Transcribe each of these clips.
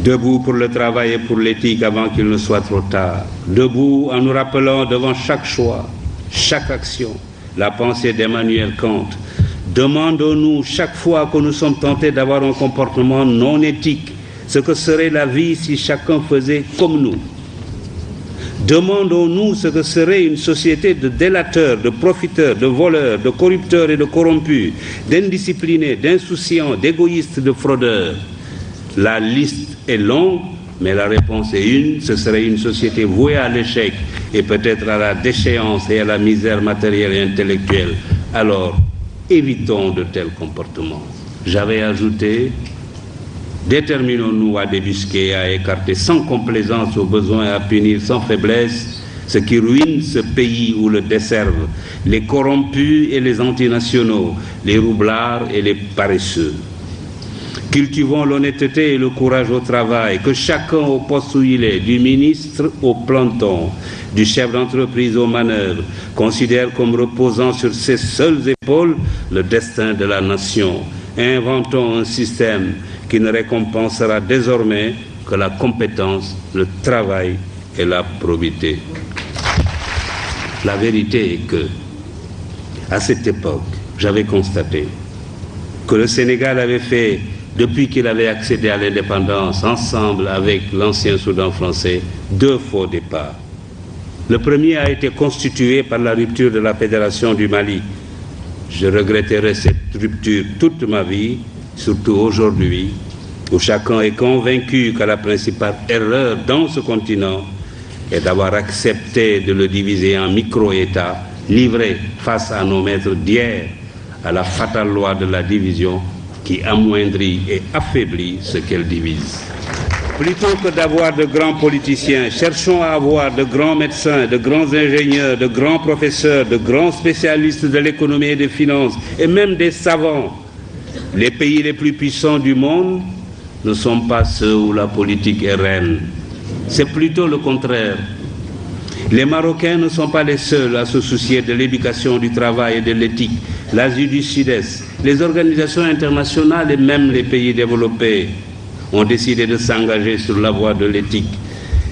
Debout pour le travail et pour l'éthique avant qu'il ne soit trop tard. Debout en nous rappelant devant chaque choix, chaque action, la pensée d'Emmanuel Kant. Demandons-nous chaque fois que nous sommes tentés d'avoir un comportement non éthique, ce que serait la vie si chacun faisait comme nous. Demandons-nous ce que serait une société de délateurs, de profiteurs, de voleurs, de corrupteurs et de corrompus, d'indisciplinés, d'insouciants, d'égoïstes, de fraudeurs. La liste est longue, mais la réponse est une, ce serait une société vouée à l'échec et peut-être à la déchéance et à la misère matérielle et intellectuelle. Alors, évitons de tels comportements. J'avais ajouté, déterminons-nous à débusquer et à écarter sans complaisance au besoin et à punir sans faiblesse ce qui ruine ce pays ou le desservent, les corrompus et les antinationaux, les roublards et les paresseux. Cultivons l'honnêteté et le courage au travail, que chacun au poste où il est, du ministre au planton, du chef d'entreprise aux manœuvres, considère comme reposant sur ses seules épaules le destin de la nation. Inventons un système qui ne récompensera désormais que la compétence, le travail et la probité. La vérité est que, à cette époque, j'avais constaté que le Sénégal avait fait, depuis qu'il avait accédé à l'indépendance, ensemble avec l'ancien Soudan français, 2 faux départs. Le premier a été constitué par la rupture de la Fédération du Mali. Je regretterai cette rupture toute ma vie, surtout aujourd'hui, où chacun est convaincu que la principale erreur dans ce continent est d'avoir accepté de le diviser en micro-États, livrés face à nos maîtres d'hier, à la fatale loi de la division qui amoindrit et affaiblit ce qu'elle divise. Plutôt que d'avoir de grands politiciens, cherchons à avoir de grands médecins, de grands ingénieurs, de grands professeurs, de grands spécialistes de l'économie et des finances, et même des savants. Les pays les plus puissants du monde ne sont pas ceux où la politique est reine. C'est plutôt le contraire. Les Marocains ne sont pas les seuls à se soucier de l'éducation, du travail et de l'éthique. L'Asie du Sud-Est, les organisations internationales et même les pays développés ont décidé de s'engager sur la voie de l'éthique.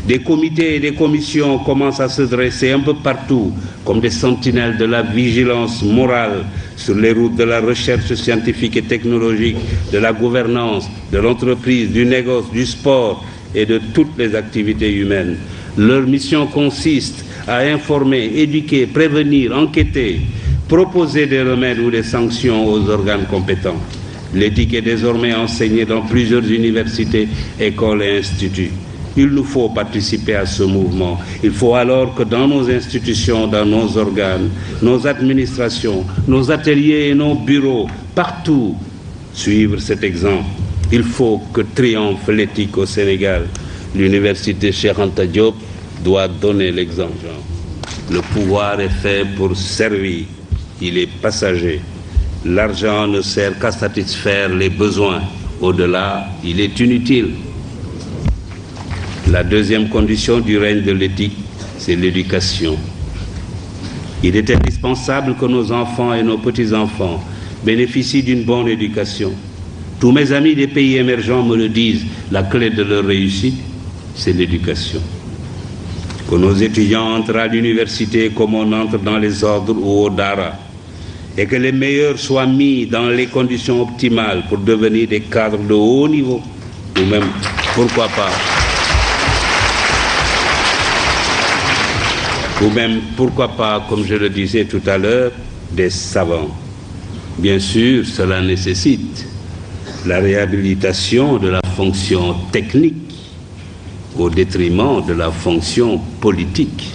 Des comités et des commissions commencent à se dresser un peu partout comme des sentinelles de la vigilance morale sur les routes de la recherche scientifique et technologique, de la gouvernance, de l'entreprise, du négoce, du sport et de toutes les activités humaines. Leur mission consiste à informer, éduquer, prévenir, enquêter, proposer des remèdes ou des sanctions aux organes compétents. L'éthique est désormais enseignée dans plusieurs universités, écoles et instituts. Il nous faut participer à ce mouvement. Il faut alors que dans nos institutions, dans nos organes, nos administrations, nos ateliers et nos bureaux, partout, suivre cet exemple. Il faut que triomphe l'éthique au Sénégal. L'université Cheikh Anta Diop doit donner l'exemple. Le pouvoir est fait pour servir. Il est passager. L'argent ne sert qu'à satisfaire les besoins. Au-delà, il est inutile. La deuxième condition du règne de l'éthique, c'est l'éducation. Il est indispensable que nos enfants et nos petits-enfants bénéficient d'une bonne éducation. Tous mes amis des pays émergents me le disent, la clé de leur réussite, c'est l'éducation. Que nos étudiants entrent à l'université comme on entre dans les ordres ou au Dara, et que les meilleurs soient mis dans les conditions optimales pour devenir des cadres de haut niveau, ou même, pourquoi pas, comme je le disais tout à l'heure, des savants. Bien sûr, cela nécessite la réhabilitation de la fonction technique au détriment de la fonction politique.